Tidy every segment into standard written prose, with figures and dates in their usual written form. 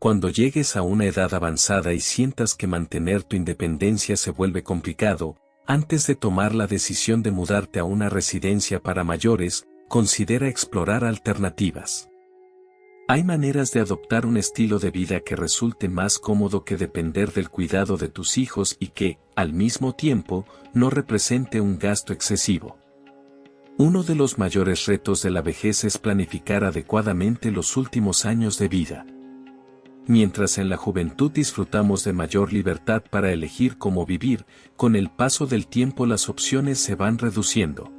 Cuando llegues a una edad avanzada y sientas que mantener tu independencia se vuelve complicado, antes de tomar la decisión de mudarte a una residencia para mayores, considera explorar alternativas. Hay maneras de adoptar un estilo de vida que resulte más cómodo que depender del cuidado de tus hijos y que, al mismo tiempo, no represente un gasto excesivo. Uno de los mayores retos de la vejez es planificar adecuadamente los últimos años de vida. Mientras en la juventud disfrutamos de mayor libertad para elegir cómo vivir, con el paso del tiempo las opciones se van reduciendo.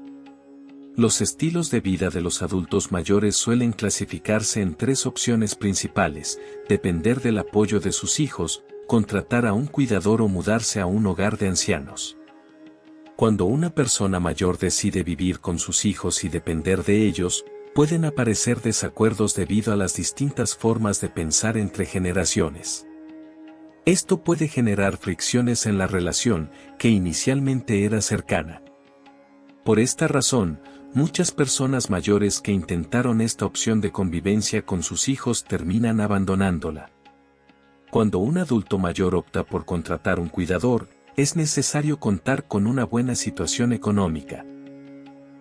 Los estilos de vida de los adultos mayores suelen clasificarse en tres opciones principales: depender del apoyo de sus hijos, contratar a un cuidador o mudarse a un hogar de ancianos. Cuando una persona mayor decide vivir con sus hijos y depender de ellos, pueden aparecer desacuerdos debido a las distintas formas de pensar entre generaciones. Esto puede generar fricciones en la relación, que inicialmente era cercana. Por esta razón, muchas personas mayores que intentaron esta opción de convivencia con sus hijos terminan abandonándola. Cuando un adulto mayor opta por contratar un cuidador, es necesario contar con una buena situación económica.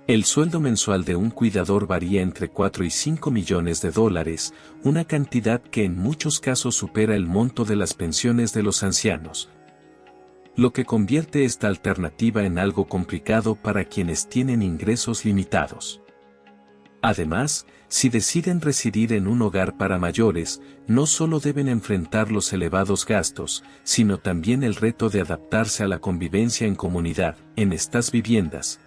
El sueldo mensual de un cuidador varía entre 4 y 5 millones de dólares, una cantidad que en muchos casos supera el monto de las pensiones de los ancianos, lo que convierte esta alternativa en algo complicado para quienes tienen ingresos limitados. Además, si deciden residir en un hogar para mayores, no solo deben enfrentar los elevados gastos, sino también el reto de adaptarse a la convivencia en comunidad. En estas viviendas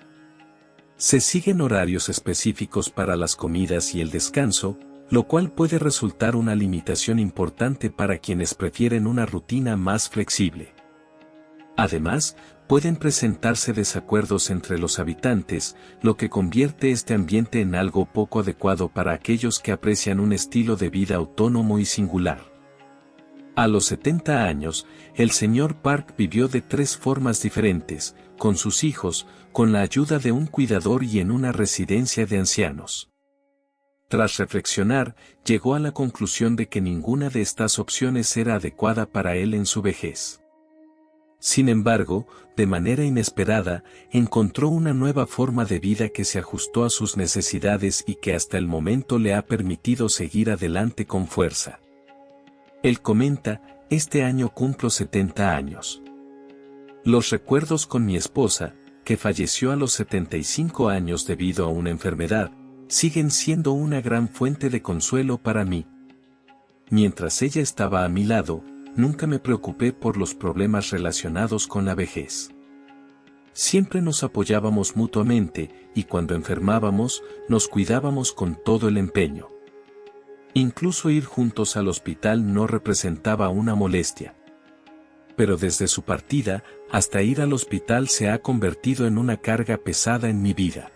se siguen horarios específicos para las comidas y el descanso, lo cual puede resultar una limitación importante para quienes prefieren una rutina más flexible. Además, pueden presentarse desacuerdos entre los habitantes, lo que convierte este ambiente en algo poco adecuado para aquellos que aprecian un estilo de vida autónomo y singular. A los 70 años, el señor Park vivió de tres formas diferentes: con sus hijos, con la ayuda de un cuidador y en una residencia de ancianos. Tras reflexionar, llegó a la conclusión de que ninguna de estas opciones era adecuada para él en su vejez. Sin embargo, de manera inesperada, encontró una nueva forma de vida que se ajustó a sus necesidades y que hasta el momento le ha permitido seguir adelante con fuerza. Él comenta: este año cumplo 70 años. Los recuerdos con mi esposa, que falleció a los 75 años debido a una enfermedad, siguen siendo una gran fuente de consuelo para mí. Mientras ella estaba a mi lado, nunca me preocupé por los problemas relacionados con la vejez. Siempre nos apoyábamos mutuamente, y cuando enfermábamos, nos cuidábamos con todo el empeño. Incluso ir juntos al hospital no representaba una molestia. Pero desde su partida, hasta ir al hospital se ha convertido en una carga pesada en mi vida.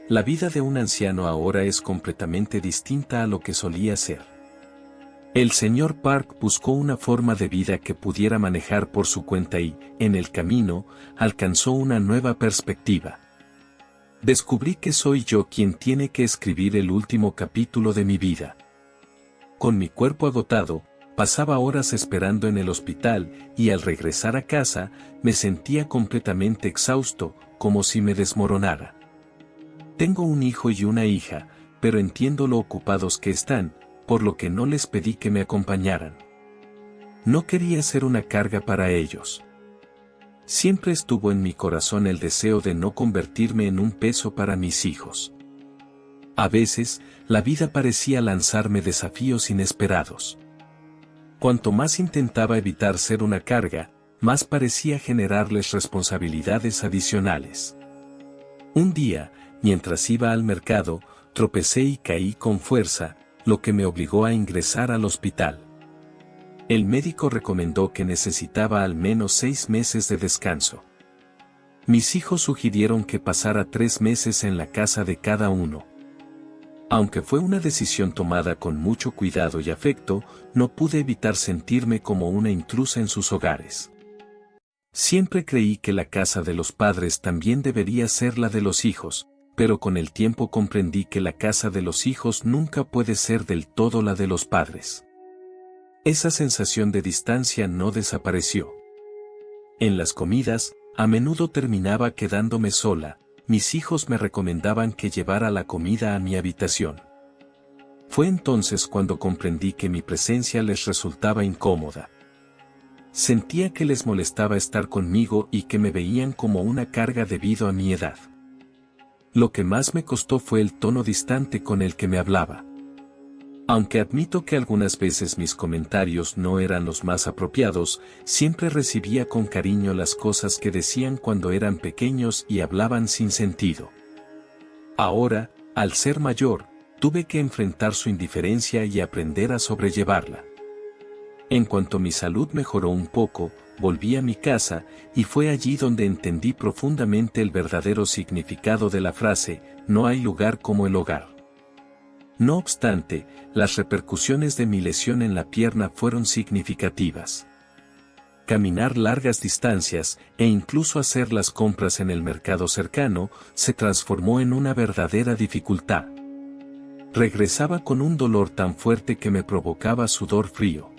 La vida de un anciano ahora es completamente distinta a lo que solía ser. El señor Park buscó una forma de vida que pudiera manejar por su cuenta y, en el camino, alcanzó una nueva perspectiva. Descubrí que soy yo quien tiene que escribir el último capítulo de mi vida. Con mi cuerpo agotado, pasaba horas esperando en el hospital y al regresar a casa, me sentía completamente exhausto, como si me desmoronara. Tengo un hijo y una hija, pero entiendo lo ocupados que están, por lo que no les pedí que me acompañaran. No quería ser una carga para ellos. Siempre estuvo en mi corazón el deseo de no convertirme en un peso para mis hijos. A veces, la vida parecía lanzarme desafíos inesperados. Cuanto más intentaba evitar ser una carga, más parecía generarles responsabilidades adicionales. Un día, mientras iba al mercado, tropecé y caí con fuerza, lo que me obligó a ingresar al hospital. El médico recomendó que necesitaba al menos 6 meses de descanso. Mis hijos sugirieron que pasara 3 meses en la casa de cada uno. Aunque fue una decisión tomada con mucho cuidado y afecto, no pude evitar sentirme como una intrusa en sus hogares. Siempre creí que la casa de los padres también debería ser la de los hijos, pero con el tiempo comprendí que la casa de los hijos nunca puede ser del todo la de los padres. Esa sensación de distancia no desapareció. En las comidas, a menudo terminaba quedándome sola. Mis hijos me recomendaban que llevara la comida a mi habitación. Fue entonces cuando comprendí que mi presencia les resultaba incómoda. Sentía que les molestaba estar conmigo y que me veían como una carga debido a mi edad. Lo que más me costó fue el tono distante con el que me hablaba. Aunque admito que algunas veces mis comentarios no eran los más apropiados, siempre recibía con cariño las cosas que decían cuando eran pequeños y hablaban sin sentido. Ahora, al ser mayor, tuve que enfrentar su indiferencia y aprender a sobrellevarla. En cuanto mi salud mejoró un poco, volví a mi casa, y fue allí donde entendí profundamente el verdadero significado de la frase, no hay lugar como el hogar. No obstante, las repercusiones de mi lesión en la pierna fueron significativas. Caminar largas distancias, e incluso hacer las compras en el mercado cercano, se transformó en una verdadera dificultad. Regresaba con un dolor tan fuerte que me provocaba sudor frío.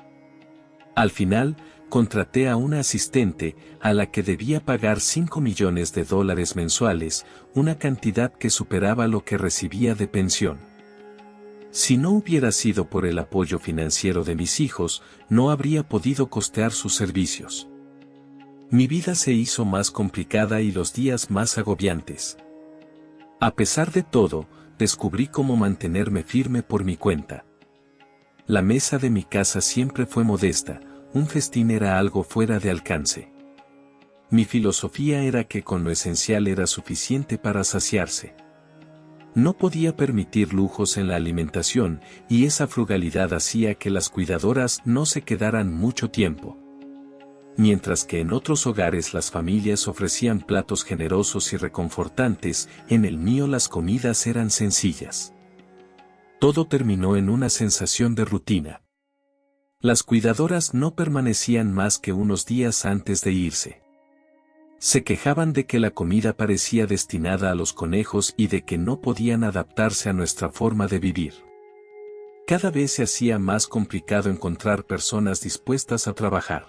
Al final, contraté a una asistente, a la que debía pagar $5 millones mensuales, una cantidad que superaba lo que recibía de pensión. Si no hubiera sido por el apoyo financiero de mis hijos, no habría podido costear sus servicios. Mi vida se hizo más complicada y los días más agobiantes. A pesar de todo, descubrí cómo mantenerme firme por mi cuenta. La mesa de mi casa siempre fue modesta, un festín era algo fuera de alcance. Mi filosofía era que con lo esencial era suficiente para saciarse. No podía permitir lujos en la alimentación, y esa frugalidad hacía que las cuidadoras no se quedaran mucho tiempo. Mientras que en otros hogares las familias ofrecían platos generosos y reconfortantes, en el mío las comidas eran sencillas. Todo terminó en una sensación de rutina. Las cuidadoras no permanecían más que unos días antes de irse. Se quejaban de que la comida parecía destinada a los conejos y de que no podían adaptarse a nuestra forma de vivir. Cada vez se hacía más complicado encontrar personas dispuestas a trabajar.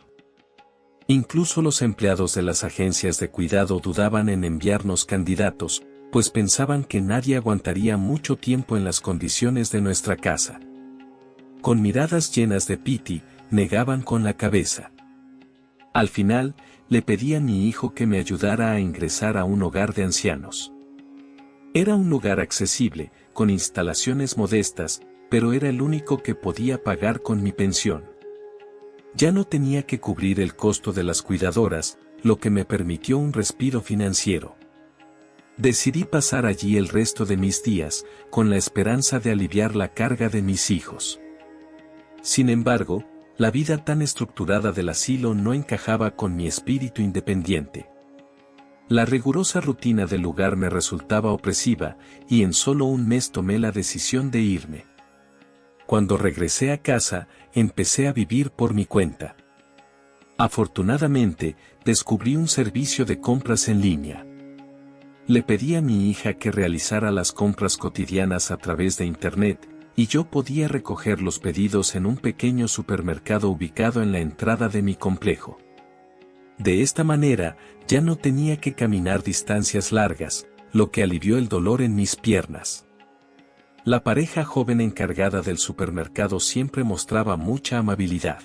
Incluso los empleados de las agencias de cuidado dudaban en enviarnos candidatos, pues pensaban que nadie aguantaría mucho tiempo en las condiciones de nuestra casa. Con miradas llenas de piti, negaban con la cabeza. Al final, le pedí a mi hijo que me ayudara a ingresar a un hogar de ancianos. Era un lugar accesible, con instalaciones modestas, pero era el único que podía pagar con mi pensión. Ya no tenía que cubrir el costo de las cuidadoras, lo que me permitió un respiro financiero. Decidí pasar allí el resto de mis días, con la esperanza de aliviar la carga de mis hijos. Sin embargo, la vida tan estructurada del asilo no encajaba con mi espíritu independiente. La rigurosa rutina del lugar me resultaba opresiva, y en solo un mes tomé la decisión de irme. Cuando regresé a casa, empecé a vivir por mi cuenta. Afortunadamente, descubrí un servicio de compras en línea. Le pedí a mi hija que realizara las compras cotidianas a través de Internet, y yo podía recoger los pedidos en un pequeño supermercado ubicado en la entrada de mi complejo. De esta manera, ya no tenía que caminar distancias largas, lo que alivió el dolor en mis piernas. La pareja joven encargada del supermercado siempre mostraba mucha amabilidad.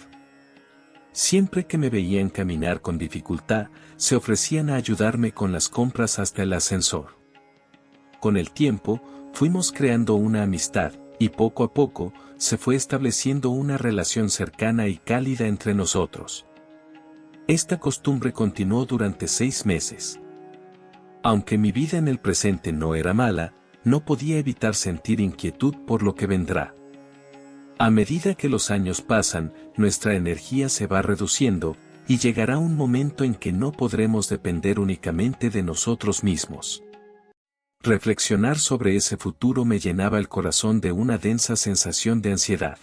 Siempre que me veían caminar con dificultad, se ofrecían a ayudarme con las compras hasta el ascensor. Con el tiempo, fuimos creando una amistad, y poco a poco, se fue estableciendo una relación cercana y cálida entre nosotros. Esta costumbre continuó durante 6 meses. Aunque mi vida en el presente no era mala, no podía evitar sentir inquietud por lo que vendrá. A medida que los años pasan, nuestra energía se va reduciendo, y llegará un momento en que no podremos depender únicamente de nosotros mismos. Reflexionar sobre ese futuro me llenaba el corazón de una densa sensación de ansiedad.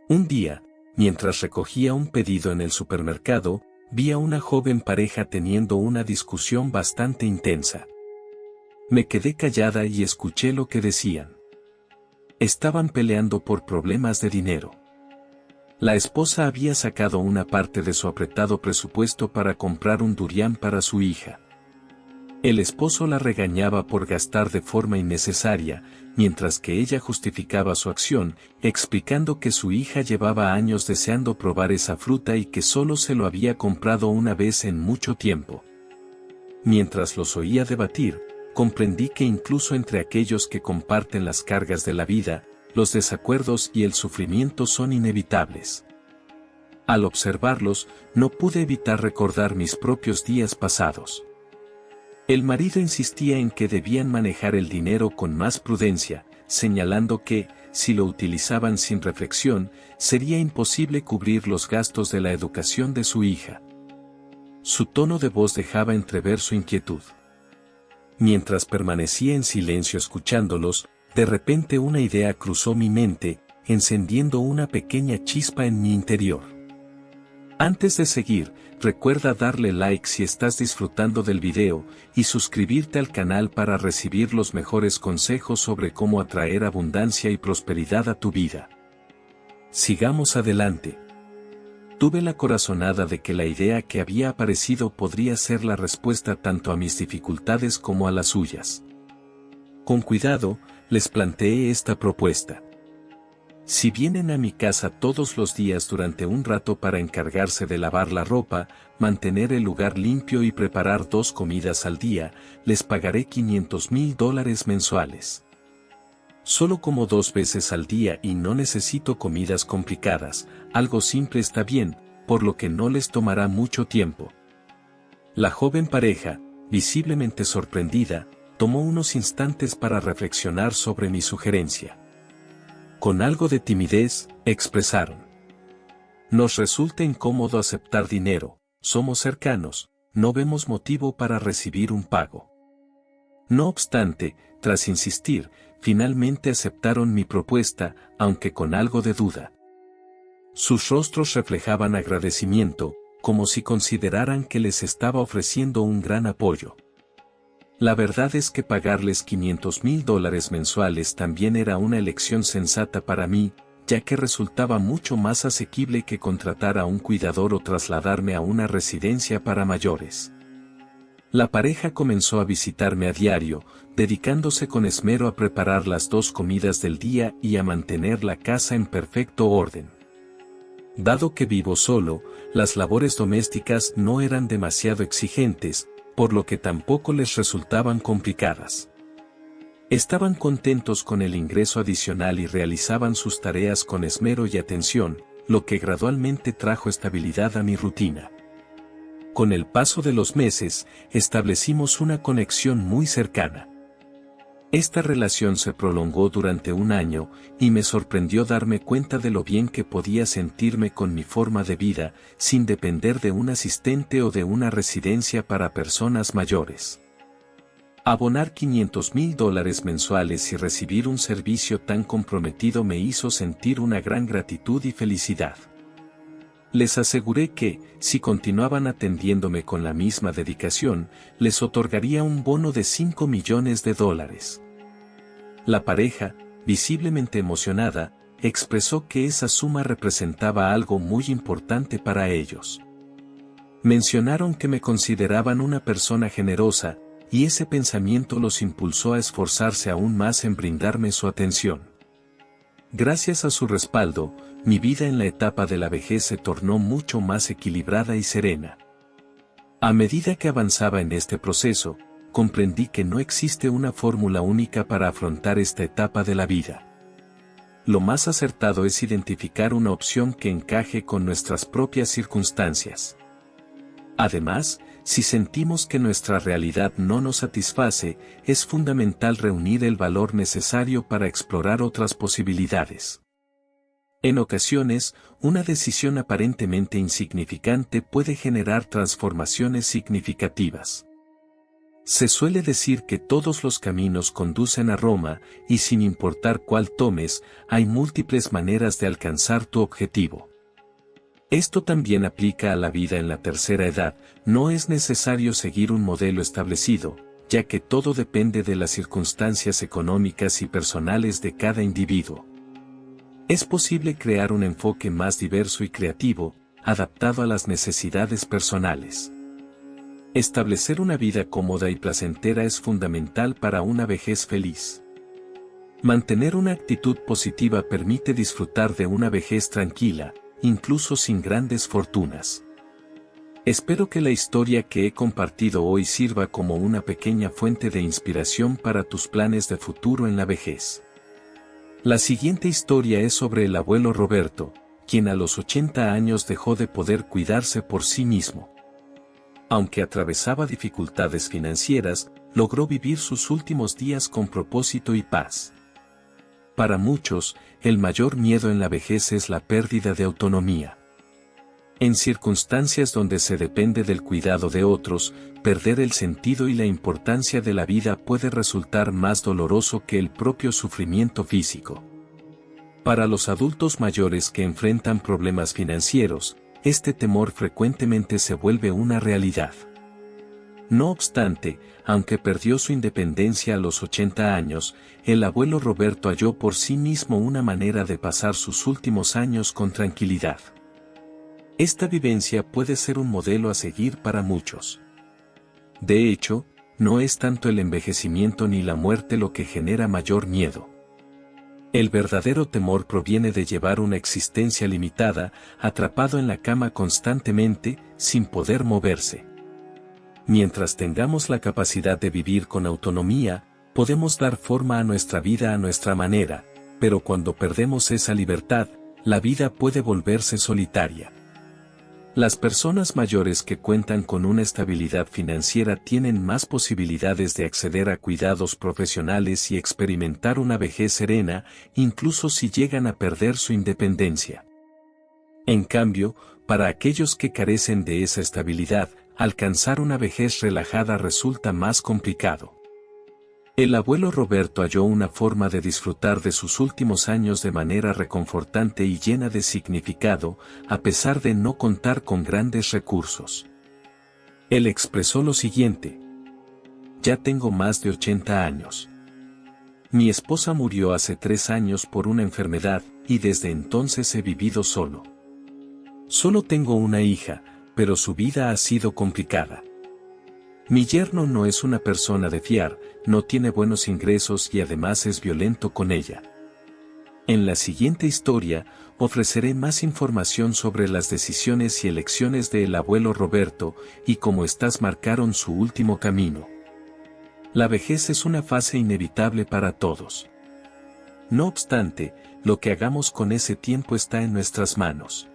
Un día, mientras recogía un pedido en el supermercado, vi a una joven pareja teniendo una discusión bastante intensa. Me quedé callada y escuché lo que decían. Estaban peleando por problemas de dinero. La esposa había sacado una parte de su apretado presupuesto para comprar un durián para su hija. El esposo la regañaba por gastar de forma innecesaria, mientras que ella justificaba su acción, explicando que su hija llevaba años deseando probar esa fruta y que solo se lo había comprado una vez en mucho tiempo. Mientras los oía debatir, comprendí que incluso entre aquellos que comparten las cargas de la vida, los desacuerdos y el sufrimiento son inevitables. Al observarlos, no pude evitar recordar mis propios días pasados. El marido insistía en que debían manejar el dinero con más prudencia, señalando que, si lo utilizaban sin reflexión, sería imposible cubrir los gastos de la educación de su hija. Su tono de voz dejaba entrever su inquietud. Mientras permanecía en silencio escuchándolos, de repente una idea cruzó mi mente, encendiendo una pequeña chispa en mi interior. Antes de seguir, recuerda darle like si estás disfrutando del video, y suscribirte al canal para recibir los mejores consejos sobre cómo atraer abundancia y prosperidad a tu vida. Sigamos adelante. Tuve la corazonada de que la idea que había aparecido podría ser la respuesta tanto a mis dificultades como a las suyas. Con cuidado, les planteé esta propuesta. Si vienen a mi casa todos los días durante un rato para encargarse de lavar la ropa, mantener el lugar limpio y preparar 2 comidas al día, les pagaré $500,000 mensuales. Solo como 2 veces al día y no necesito comidas complicadas, algo simple está bien, por lo que no les tomará mucho tiempo. La joven pareja, visiblemente sorprendida, tomó unos instantes para reflexionar sobre mi sugerencia. Con algo de timidez, expresaron: nos resulta incómodo aceptar dinero, somos cercanos, no vemos motivo para recibir un pago. No obstante, tras insistir, finalmente aceptaron mi propuesta, aunque con algo de duda. Sus rostros reflejaban agradecimiento, como si consideraran que les estaba ofreciendo un gran apoyo. La verdad es que pagarles $500,000 mensuales también era una elección sensata para mí, ya que resultaba mucho más asequible que contratar a un cuidador o trasladarme a una residencia para mayores. La pareja comenzó a visitarme a diario, dedicándose con esmero a preparar las 2 comidas del día y a mantener la casa en perfecto orden. Dado que vivo solo, las labores domésticas no eran demasiado exigentes, por lo que tampoco les resultaban complicadas. Estaban contentos con el ingreso adicional y realizaban sus tareas con esmero y atención, lo que gradualmente trajo estabilidad a mi rutina. Con el paso de los meses, establecimos una conexión muy cercana. Esta relación se prolongó durante 1 año, y me sorprendió darme cuenta de lo bien que podía sentirme con mi forma de vida, sin depender de un asistente o de una residencia para personas mayores. Abonar $500,000 mensuales y recibir un servicio tan comprometido me hizo sentir una gran gratitud y felicidad. Les aseguré que, si continuaban atendiéndome con la misma dedicación, les otorgaría un bono de $5 millones. La pareja, visiblemente emocionada, expresó que esa suma representaba algo muy importante para ellos. Mencionaron que me consideraban una persona generosa, y ese pensamiento los impulsó a esforzarse aún más en brindarme su atención. Gracias a su respaldo, mi vida en la etapa de la vejez se tornó mucho más equilibrada y serena. A medida que avanzaba en este proceso, comprendí que no existe una fórmula única para afrontar esta etapa de la vida. Lo más acertado es identificar una opción que encaje con nuestras propias circunstancias. Además, si sentimos que nuestra realidad no nos satisface, es fundamental reunir el valor necesario para explorar otras posibilidades. En ocasiones, una decisión aparentemente insignificante puede generar transformaciones significativas. Se suele decir que todos los caminos conducen a Roma, y sin importar cuál tomes, hay múltiples maneras de alcanzar tu objetivo. Esto también aplica a la vida en la tercera edad, no es necesario seguir un modelo establecido, ya que todo depende de las circunstancias económicas y personales de cada individuo. Es posible crear un enfoque más diverso y creativo, adaptado a las necesidades personales. Establecer una vida cómoda y placentera es fundamental para una vejez feliz. Mantener una actitud positiva permite disfrutar de una vejez tranquila, incluso sin grandes fortunas. Espero que la historia que he compartido hoy sirva como una pequeña fuente de inspiración para tus planes de futuro en la vejez. La siguiente historia es sobre el abuelo Roberto, quien a los 80 años dejó de poder cuidarse por sí mismo. Aunque atravesaba dificultades financieras, logró vivir sus últimos días con propósito y paz. Para muchos, el mayor miedo en la vejez es la pérdida de autonomía. En circunstancias donde se depende del cuidado de otros, perder el sentido y la importancia de la vida puede resultar más doloroso que el propio sufrimiento físico. Para los adultos mayores que enfrentan problemas financieros, este temor frecuentemente se vuelve una realidad. No obstante, aunque perdió su independencia a los 80 años, el abuelo Roberto halló por sí mismo una manera de pasar sus últimos años con tranquilidad. Esta vivencia puede ser un modelo a seguir para muchos. De hecho, no es tanto el envejecimiento ni la muerte lo que genera mayor miedo. El verdadero temor proviene de llevar una existencia limitada, atrapado en la cama constantemente, sin poder moverse. Mientras tengamos la capacidad de vivir con autonomía, podemos dar forma a nuestra vida a nuestra manera, pero cuando perdemos esa libertad, la vida puede volverse solitaria. Las personas mayores que cuentan con una estabilidad financiera tienen más posibilidades de acceder a cuidados profesionales y experimentar una vejez serena, incluso si llegan a perder su independencia. En cambio, para aquellos que carecen de esa estabilidad, alcanzar una vejez relajada resulta más complicado. El abuelo Roberto halló una forma de disfrutar de sus últimos años de manera reconfortante y llena de significado, a pesar de no contar con grandes recursos. Él expresó lo siguiente: "Ya tengo más de 80 años. Mi esposa murió hace 3 años por una enfermedad, y desde entonces he vivido solo. Solo tengo una hija, pero su vida ha sido complicada. Mi yerno no es una persona de fiar, no tiene buenos ingresos y además es violento con ella". En la siguiente historia, ofreceré más información sobre las decisiones y elecciones del abuelo Roberto, y cómo éstas marcaron su último camino. La vejez es una fase inevitable para todos. No obstante, lo que hagamos con ese tiempo está en nuestras manos.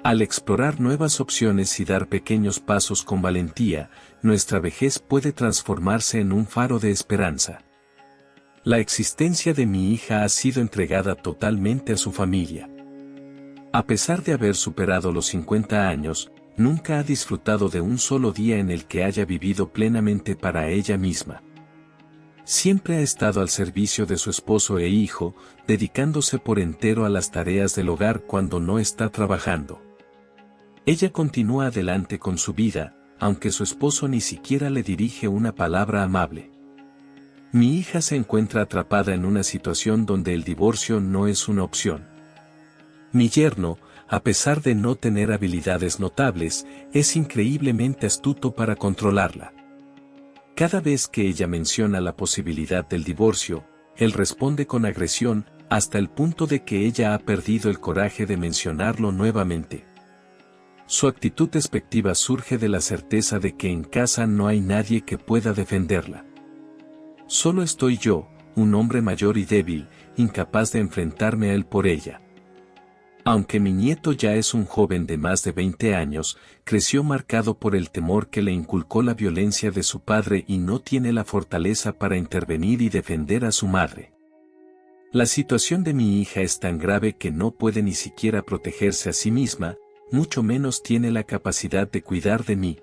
Al explorar nuevas opciones y dar pequeños pasos con valentía, nuestra vejez puede transformarse en un faro de esperanza. La existencia de mi hija ha sido entregada totalmente a su familia. A pesar de haber superado los 50 años, nunca ha disfrutado de un solo día en el que haya vivido plenamente para ella misma. Siempre ha estado al servicio de su esposo e hijo, dedicándose por entero a las tareas del hogar cuando no está trabajando. Ella continúa adelante con su vida, aunque su esposo ni siquiera le dirige una palabra amable. Mi hija se encuentra atrapada en una situación donde el divorcio no es una opción. Mi yerno, a pesar de no tener habilidades notables, es increíblemente astuto para controlarla. Cada vez que ella menciona la posibilidad del divorcio, él responde con agresión, hasta el punto de que ella ha perdido el coraje de mencionarlo nuevamente. Su actitud despectiva surge de la certeza de que en casa no hay nadie que pueda defenderla. Solo estoy yo, un hombre mayor y débil, incapaz de enfrentarme a él por ella. Aunque mi nieto ya es un joven de más de 20 años, creció marcado por el temor que le inculcó la violencia de su padre y no tiene la fortaleza para intervenir y defender a su madre. La situación de mi hija es tan grave que no puede ni siquiera protegerse a sí misma, mucho menos tiene la capacidad de cuidar de mí.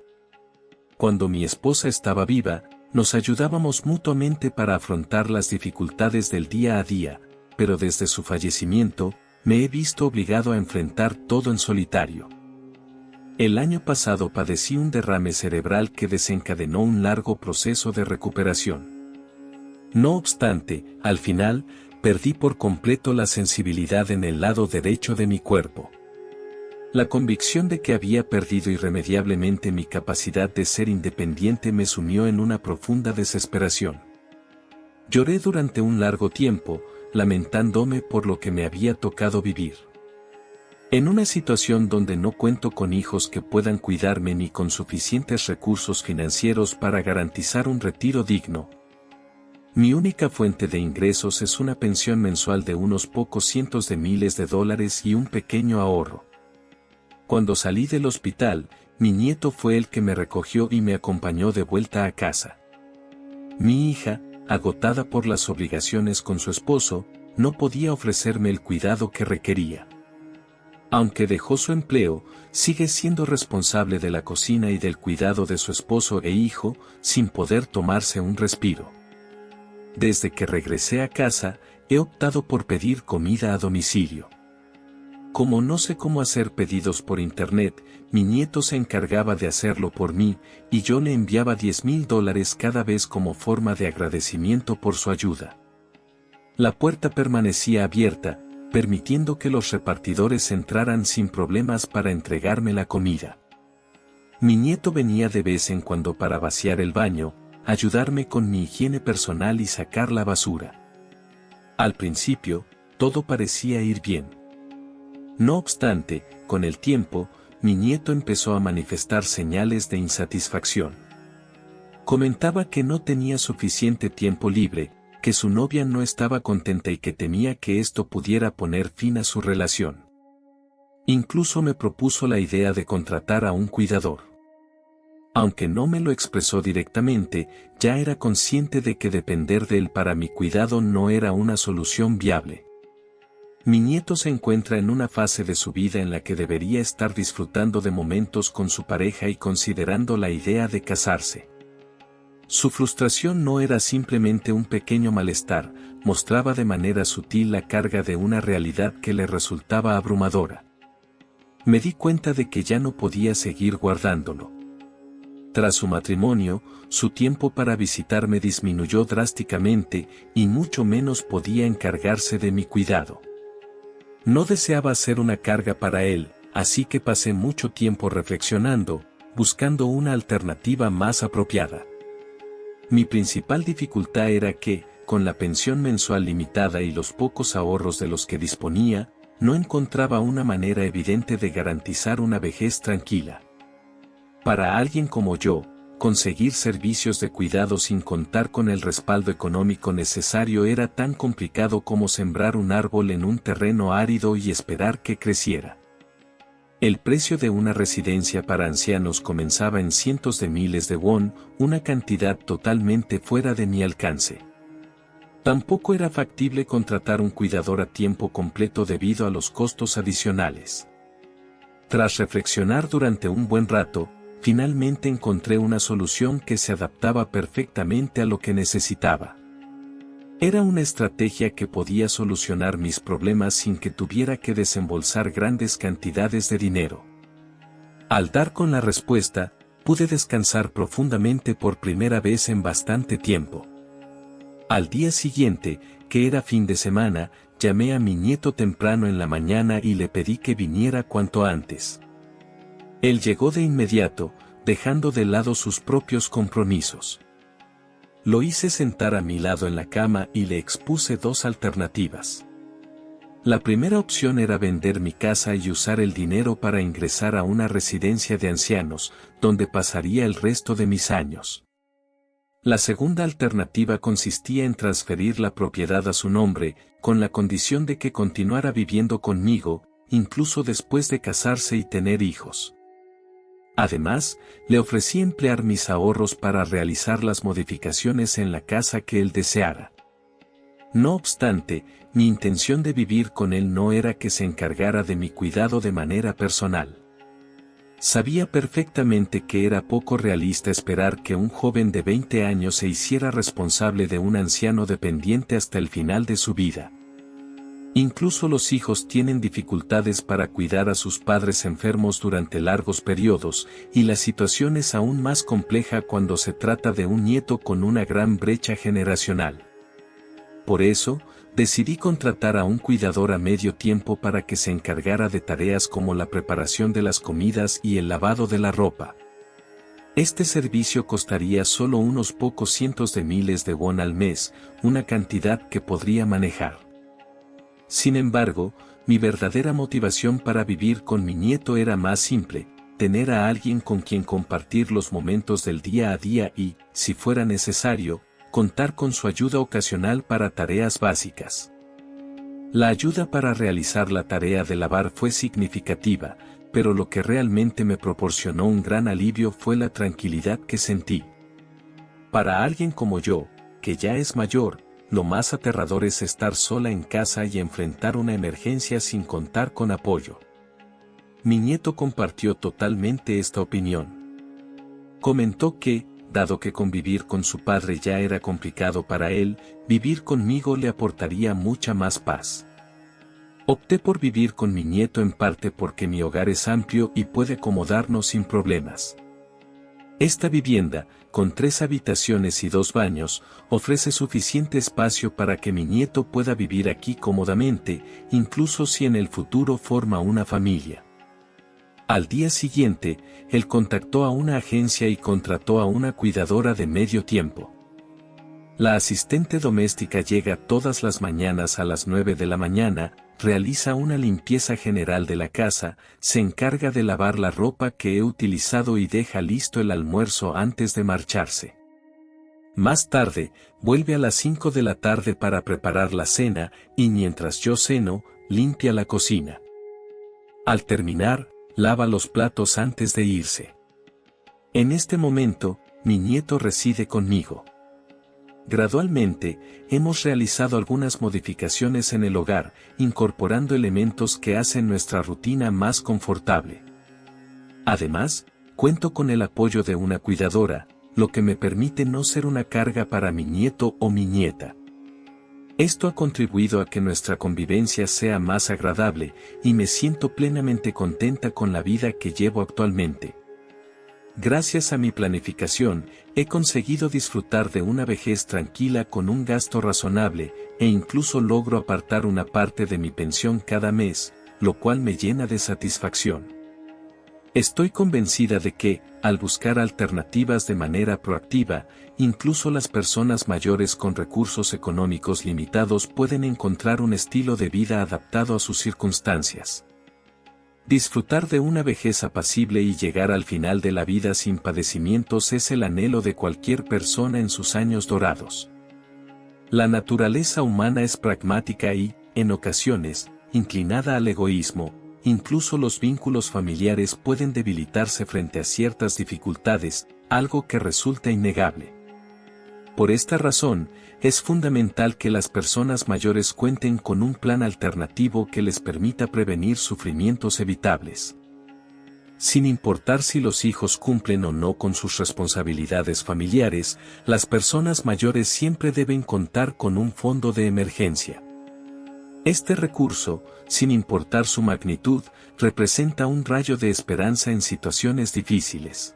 Cuando mi esposa estaba viva, nos ayudábamos mutuamente para afrontar las dificultades del día a día, pero desde su fallecimiento, me he visto obligado a enfrentar todo en solitario. El año pasado padecí un derrame cerebral que desencadenó un largo proceso de recuperación. No obstante, al final, perdí por completo la sensibilidad en el lado derecho de mi cuerpo. La convicción de que había perdido irremediablemente mi capacidad de ser independiente me sumió en una profunda desesperación. Lloré durante un largo tiempo, lamentándome por lo que me había tocado vivir. En una situación donde no cuento con hijos que puedan cuidarme ni con suficientes recursos financieros para garantizar un retiro digno. Mi única fuente de ingresos es una pensión mensual de unos pocos cientos de miles de dólares y un pequeño ahorro. Cuando salí del hospital, mi nieto fue el que me recogió y me acompañó de vuelta a casa. Mi hija, agotada por las obligaciones con su esposo, no podía ofrecerme el cuidado que requería. Aunque dejó su empleo, sigue siendo responsable de la cocina y del cuidado de su esposo e hijo, sin poder tomarse un respiro. Desde que regresé a casa, he optado por pedir comida a domicilio. Como no sé cómo hacer pedidos por internet, mi nieto se encargaba de hacerlo por mí, y yo le enviaba $10,000 cada vez como forma de agradecimiento por su ayuda. La puerta permanecía abierta, permitiendo que los repartidores entraran sin problemas para entregarme la comida. Mi nieto venía de vez en cuando para vaciar el baño, ayudarme con mi higiene personal y sacar la basura. Al principio, todo parecía ir bien. No obstante, con el tiempo, mi nieto empezó a manifestar señales de insatisfacción. Comentaba que no tenía suficiente tiempo libre, que su novia no estaba contenta y que temía que esto pudiera poner fin a su relación. Incluso me propuso la idea de contratar a un cuidador. Aunque no me lo expresó directamente, ya era consciente de que depender de él para mi cuidado no era una solución viable. Mi nieto se encuentra en una fase de su vida en la que debería estar disfrutando de momentos con su pareja y considerando la idea de casarse. Su frustración no era simplemente un pequeño malestar, mostraba de manera sutil la carga de una realidad que le resultaba abrumadora. Me di cuenta de que ya no podía seguir guardándolo. Tras su matrimonio, su tiempo para visitarme disminuyó drásticamente y mucho menos podía encargarse de mi cuidado. No deseaba ser una carga para él, así que pasé mucho tiempo reflexionando, buscando una alternativa más apropiada. Mi principal dificultad era que, con la pensión mensual limitada y los pocos ahorros de los que disponía, no encontraba una manera evidente de garantizar una vejez tranquila. Para alguien como yo, conseguir servicios de cuidado sin contar con el respaldo económico necesario era tan complicado como sembrar un árbol en un terreno árido y esperar que creciera. El precio de una residencia para ancianos comenzaba en cientos de miles de won, una cantidad totalmente fuera de mi alcance. Tampoco era factible contratar un cuidador a tiempo completo debido a los costos adicionales. Tras reflexionar durante un buen rato, finalmente encontré una solución que se adaptaba perfectamente a lo que necesitaba. Era una estrategia que podía solucionar mis problemas sin que tuviera que desembolsar grandes cantidades de dinero. Al dar con la respuesta, pude descansar profundamente por primera vez en bastante tiempo. Al día siguiente, que era fin de semana, llamé a mi nieto temprano en la mañana y le pedí que viniera cuanto antes. Él llegó de inmediato, dejando de lado sus propios compromisos. Lo hice sentar a mi lado en la cama y le expuse dos alternativas. La primera opción era vender mi casa y usar el dinero para ingresar a una residencia de ancianos, donde pasaría el resto de mis años. La segunda alternativa consistía en transferir la propiedad a su nombre, con la condición de que continuara viviendo conmigo, incluso después de casarse y tener hijos. Además, le ofrecí emplear mis ahorros para realizar las modificaciones en la casa que él deseara. No obstante, mi intención de vivir con él no era que se encargara de mi cuidado de manera personal. Sabía perfectamente que era poco realista esperar que un joven de 20 años se hiciera responsable de un anciano dependiente hasta el final de su vida. Incluso los hijos tienen dificultades para cuidar a sus padres enfermos durante largos periodos, y la situación es aún más compleja cuando se trata de un nieto con una gran brecha generacional. Por eso, decidí contratar a un cuidador a medio tiempo para que se encargara de tareas como la preparación de las comidas y el lavado de la ropa. Este servicio costaría solo unos pocos cientos de miles de won al mes, una cantidad que podría manejar. Sin embargo, mi verdadera motivación para vivir con mi nieto era más simple: tener a alguien con quien compartir los momentos del día a día y, si fuera necesario, contar con su ayuda ocasional para tareas básicas. La ayuda para realizar la tarea de lavar fue significativa, pero lo que realmente me proporcionó un gran alivio fue la tranquilidad que sentí. Para alguien como yo, que ya es mayor, lo más aterrador es estar sola en casa y enfrentar una emergencia sin contar con apoyo. Mi nieto compartió totalmente esta opinión. Comentó que, dado que convivir con su padre ya era complicado para él, vivir conmigo le aportaría mucha más paz. Opté por vivir con mi nieto en parte porque mi hogar es amplio y puede acomodarnos sin problemas. Esta vivienda, con 3 habitaciones y 2 baños, ofrece suficiente espacio para que mi nieto pueda vivir aquí cómodamente, incluso si en el futuro forma una familia. Al día siguiente, él contactó a una agencia y contrató a una cuidadora de medio tiempo. La asistente doméstica llega todas las mañanas a las 9 de la mañana, realiza una limpieza general de la casa, se encarga de lavar la ropa que he utilizado y deja listo el almuerzo antes de marcharse. Más tarde, vuelve a las 5 de la tarde para preparar la cena, y mientras yo ceno, limpia la cocina. Al terminar, lava los platos antes de irse. En este momento, mi nieto reside conmigo. Gradualmente, hemos realizado algunas modificaciones en el hogar, incorporando elementos que hacen nuestra rutina más confortable. Además, cuento con el apoyo de una cuidadora, lo que me permite no ser una carga para mi nieto o mi nieta. Esto ha contribuido a que nuestra convivencia sea más agradable, y me siento plenamente contenta con la vida que llevo actualmente. Gracias a mi planificación, he conseguido disfrutar de una vejez tranquila con un gasto razonable, e incluso logro apartar una parte de mi pensión cada mes, lo cual me llena de satisfacción. Estoy convencida de que, al buscar alternativas de manera proactiva, incluso las personas mayores con recursos económicos limitados pueden encontrar un estilo de vida adaptado a sus circunstancias. Disfrutar de una vejez apacible y llegar al final de la vida sin padecimientos es el anhelo de cualquier persona en sus años dorados. La naturaleza humana es pragmática y, en ocasiones, inclinada al egoísmo. Incluso los vínculos familiares pueden debilitarse frente a ciertas dificultades, algo que resulta innegable. Por esta razón, es fundamental que las personas mayores cuenten con un plan alternativo que les permita prevenir sufrimientos evitables. Sin importar si los hijos cumplen o no con sus responsabilidades familiares, las personas mayores siempre deben contar con un fondo de emergencia. Este recurso, sin importar su magnitud, representa un rayo de esperanza en situaciones difíciles.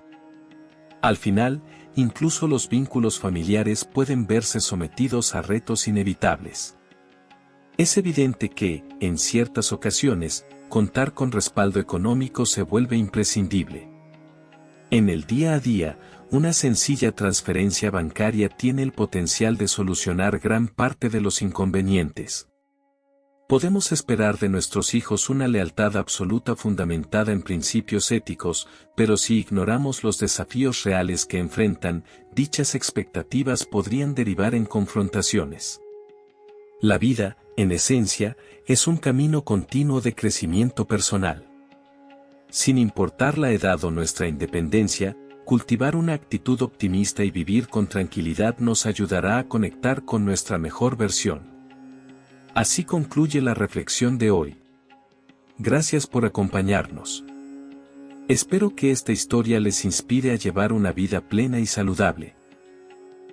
Al final, incluso los vínculos familiares pueden verse sometidos a retos inevitables. Es evidente que, en ciertas ocasiones, contar con respaldo económico se vuelve imprescindible. En el día a día, una sencilla transferencia bancaria tiene el potencial de solucionar gran parte de los inconvenientes. Podemos esperar de nuestros hijos una lealtad absoluta fundamentada en principios éticos, pero si ignoramos los desafíos reales que enfrentan, dichas expectativas podrían derivar en confrontaciones. La vida, en esencia, es un camino continuo de crecimiento personal. Sin importar la edad o nuestra independencia, cultivar una actitud optimista y vivir con tranquilidad nos ayudará a conectar con nuestra mejor versión. Así concluye la reflexión de hoy. Gracias por acompañarnos. Espero que esta historia les inspire a llevar una vida plena y saludable.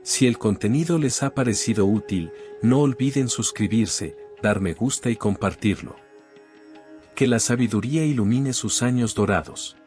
Si el contenido les ha parecido útil, no olviden suscribirse, dar me gusta y compartirlo. Que la sabiduría ilumine sus años dorados.